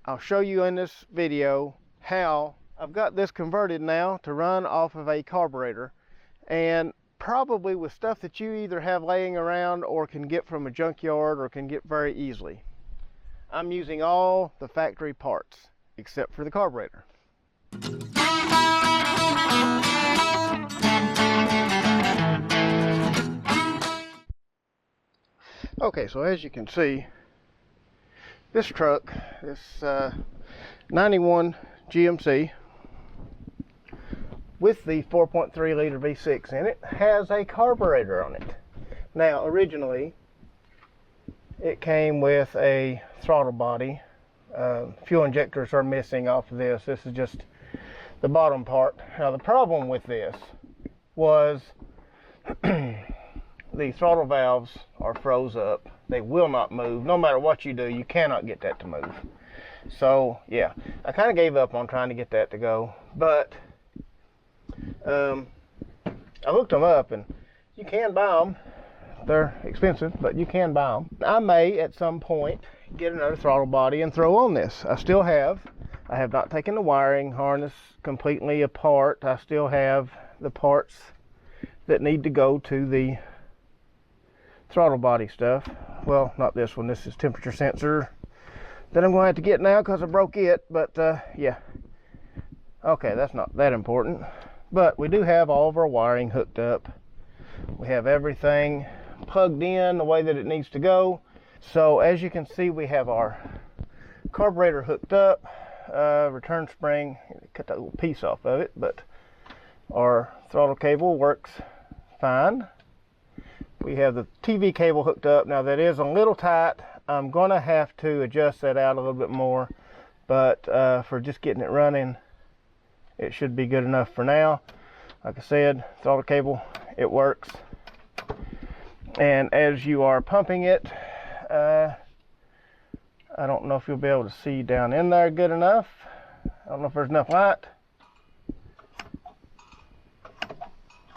I'll show you in this video how I've got this converted now to run off of a carburetor, and probably with stuff that you either have laying around or can get from a junkyard or can get very easily. I'm using all the factory parts except for the carburetor. Okay, so as you can see, this truck, this 91 GMC with the 4.3 liter V6 in it, has a carburetor on it. Now, originally, it came with a throttle body. Fuel injectors are missing off of this. This is just the bottom part. Now, the problem with this was the throttle valves are froze up. They will not move. No matter what you do, you cannot get that to move. So, yeah, I kind of gave up on trying to get that to go. But I looked them up, and you can buy them. They're expensive, but you can buy them. I may, at some point, get another throttle body and throw on this. I still have. I have not taken the wiring harness completely apart. I still have the parts that need to go to the throttle body stuff. Well, not this one. This is temperature sensor that I'm going to have to get now because I broke it. But yeah, okay, that's not that important. But we do have all of our wiring hooked up. We have everything plugged in the way that it needs to go. So as you can see, we have our carburetor hooked up, return spring, cut that little piece off of it, but our throttle cable works fine. We have the TV cable hooked up. Now that is a little tight. I'm gonna have to adjust that out a little bit more, but for just getting it running, it should be good enough for now. Like I said, throttle cable, it works. And as you are pumping it, I don't know if you'll be able to see down in there good enough. I don't know if there's enough light.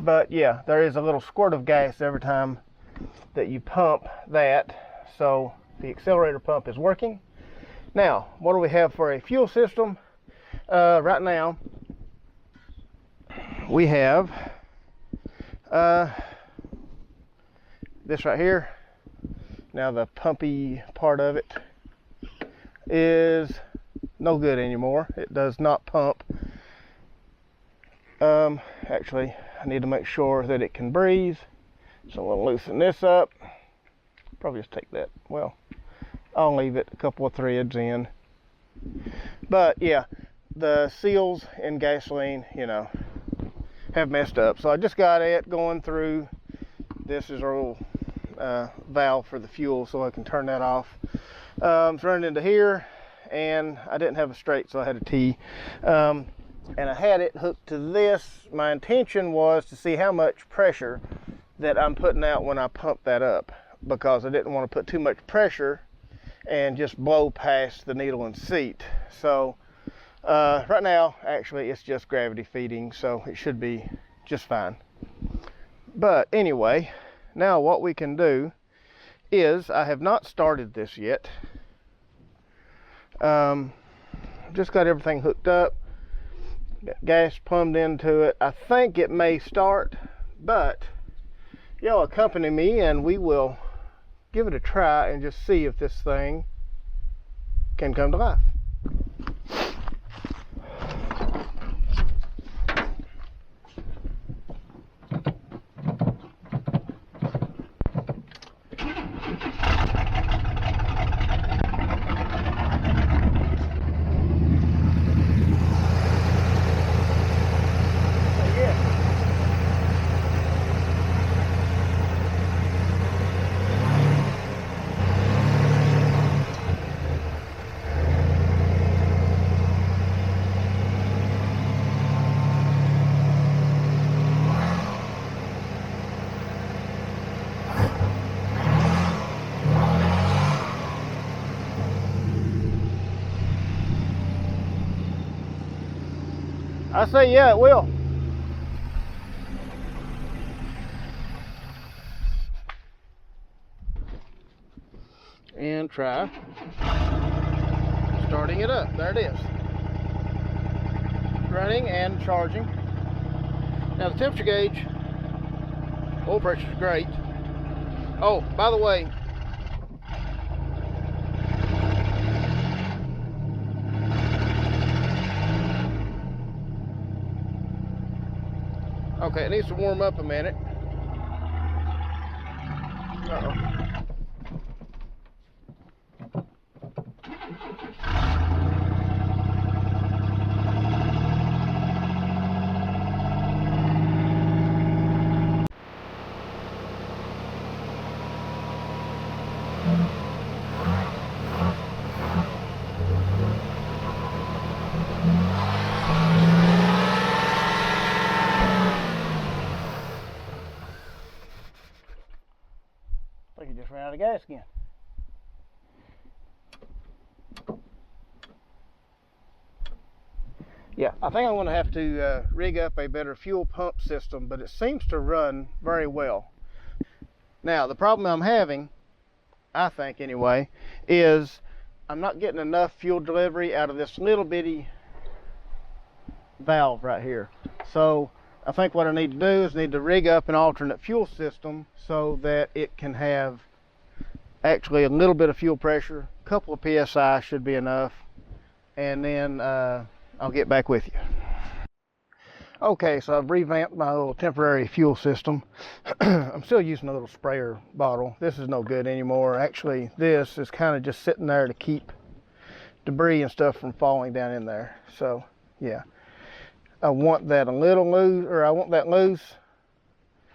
But yeah, there is a little squirt of gas every time that you pump that. So the accelerator pump is working. Now, what do we have for a fuel system? Right now, we have this right here. Now the pumpy part of it is no good anymore. It does not pump. Actually, I need to make sure that it can breathe. So I'm going to loosen this up. Probably just take that. Well, I'll leave it a couple of threads in. But yeah, the seals in gasoline, you know, have messed up. So I just got it going through. This is our little valve for the fuel, so I can turn that off. It's running into here, and I didn't have a straight, so I had a T. And I had it hooked to this. My intention was to see how much pressure that I'm putting out when I pump that up, because I didn't want to put too much pressure and just blow past the needle and seat. So right now, actually, it's just gravity feeding, so it should be just fine. But anyway, now what we can do is, I have not started this yet. Just got everything hooked up. Got gas plumbed into it. I think it may start, but y'all accompany me and we will give it a try and just see if this thing can come to life. I say, yeah, it will. And try starting it up. There it is. Running and charging. Now the temperature gauge, oil pressure is great. Oh, by the way, okay, it needs to warm up a minute. Uh-oh. I think it just ran out of gas again. Yeah, I think I'm going to have to rig up a better fuel pump system, but it seems to run very well. Now, the problem I'm having, I think anyway, is I'm not getting enough fuel delivery out of this little bitty valve right here. So I think what I need to do is need to rig up an alternate fuel system so that it can have actually a little bit of fuel pressure. A couple of PSI should be enough, and then I'll get back with you. Okay, so I've revamped my little temporary fuel system. I'm still using a little sprayer bottle. This is no good anymore. Actually, this is kind of just sitting there to keep debris and stuff from falling down in there. So, yeah. I want that a little loose, or I want that loose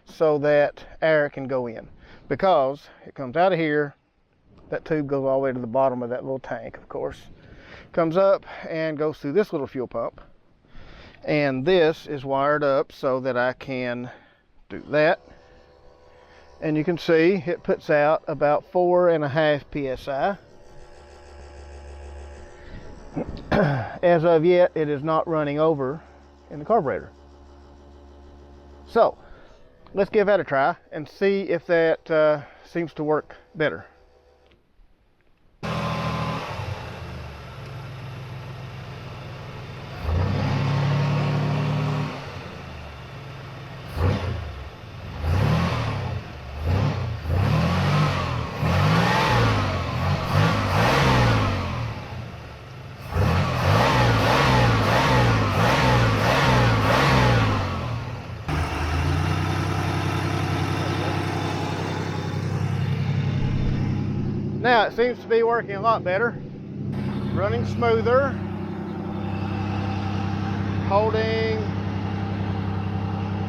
so that air can go in. Because it comes out of here, that tube goes all the way to the bottom of that little tank, of course. Comes up and goes through this little fuel pump. And this is wired up so that I can do that. And you can see it puts out about 4.5 psi. As of yet, it is not running over in the carburetor. So let's give that a try and see if that seems to work better. Now it seems to be working a lot better, running smoother, holding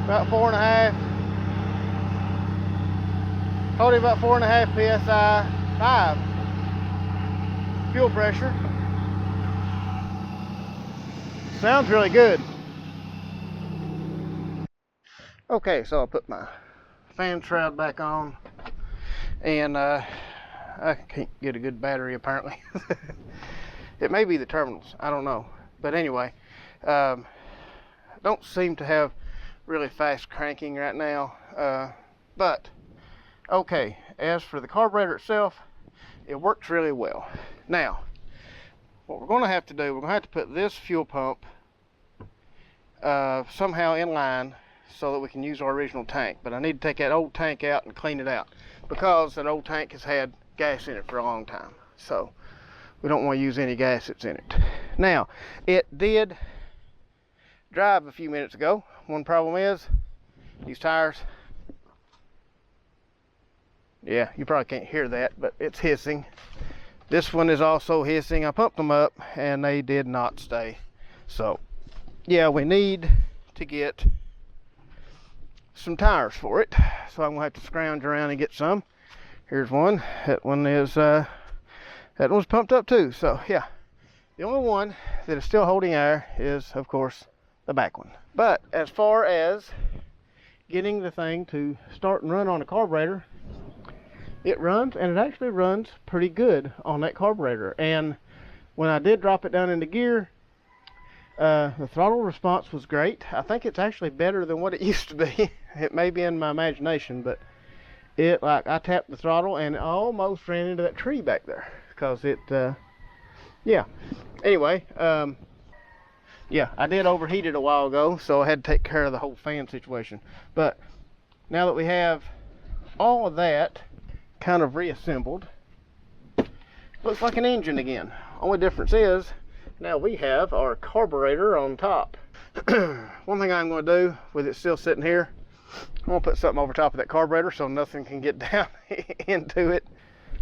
about 4.5, holding about 4.5 psi 5 fuel pressure. Sounds really good. Okay, so I'll put my fan shroud back on, and I can't get a good battery apparently. It may be the terminals, I don't know. But anyway, don't seem to have really fast cranking right now. But okay, as for the carburetor itself, it works really well. Now, what we're going to have to do, we're going to have to put this fuel pump somehow in line so that we can use our original tank. But I need to take that old tank out and clean it out, because that old tank has had gas in it for a long time, so we don't want to use any gas that's in it. Now, it did drive a few minutes ago. One problem is these tires. Yeah, you probably can't hear that, but it's hissing. This one is also hissing. I pumped them up and they did not stay. So yeah, we need to get some tires for it, so I'm gonna have to scrounge around and get some. Here's one. That one is that one's pumped up too. So yeah, the only one that is still holding air is, of course, the back one. But as far as getting the thing to start and run on a carburetor, it runs, and it actually runs pretty good on that carburetor. And when I did drop it down into gear, the throttle response was great. I think it's actually better than what it used to be. It may be in my imagination, but I tapped the throttle and I almost ran into that tree back there, because it yeah. Anyway, yeah, I did overheat it a while ago, so I had to take care of the whole fan situation. But now that we have all of that kind of reassembled, looks like an engine again. Only difference is now we have our carburetor on top. One thing I'm going to do with it still sitting here, I'm going to put something over top of that carburetor so nothing can get down into it.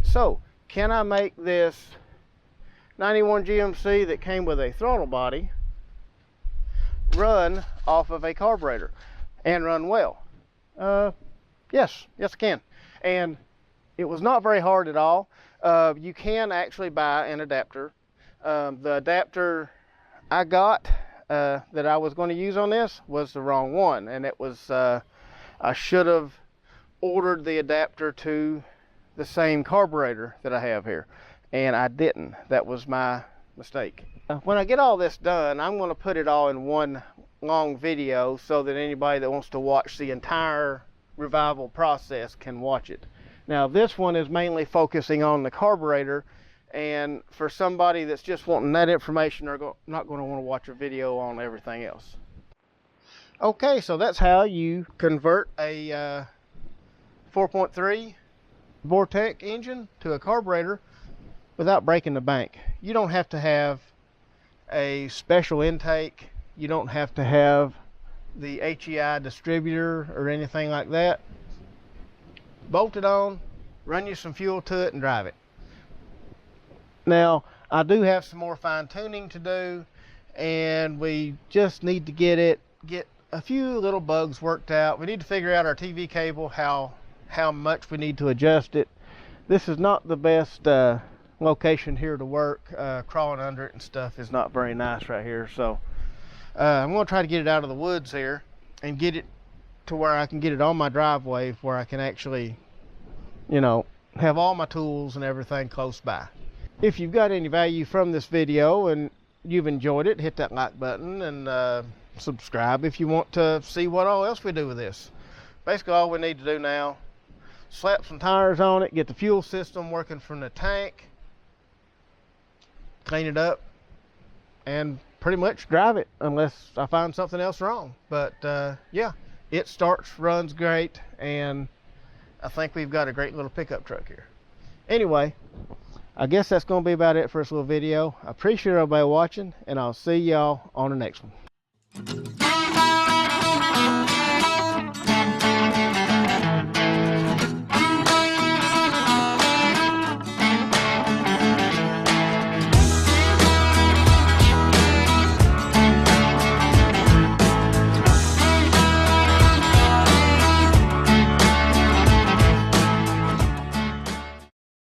So, can I make this 91 GMC that came with a throttle body run off of a carburetor and run well? Yes I can. And it was not very hard at all. You can actually buy an adapter. The adapter I got that I was going to use on this was the wrong one, and it was I should have ordered the adapter to the same carburetor that I have here, and I didn't. That was my mistake. When I get all this done, I'm going to put it all in one long video so that anybody that wants to watch the entire revival process can watch it. Now this one is mainly focusing on the carburetor, and for somebody that's just wanting that information, they're not going to want to watch a video on everything else. Okay, so that's how you convert a 4.3 Vortec engine to a carburetor without breaking the bank. You don't have to have a special intake. You don't have to have the HEI distributor or anything like that. Bolt it on, run you some fuel to it, and drive it. Now, I do have some more fine tuning to do, and we just need to get a few little bugs worked out. We need to figure out our TV cable, how much we need to adjust it. This is not the best location here to work. Crawling under it and stuff is not very nice right here. So I'm going to try to get it out of the woods here and get it to where I can get it on my driveway, where I can actually, you know, have all my tools and everything close by. If you've got any value from this video and you've enjoyed it, hit that like button and subscribe if you want to see what all else we do with this. Basically all we need to do now, slap some tires on it, get the fuel system working from the tank, clean it up, and pretty much drive it unless I find something else wrong. But yeah, it starts, runs great, and I think we've got a great little pickup truck here. Anyway, I guess that's going to be about it for this little video. I appreciate everybody watching, and I'll see y'all on the next one.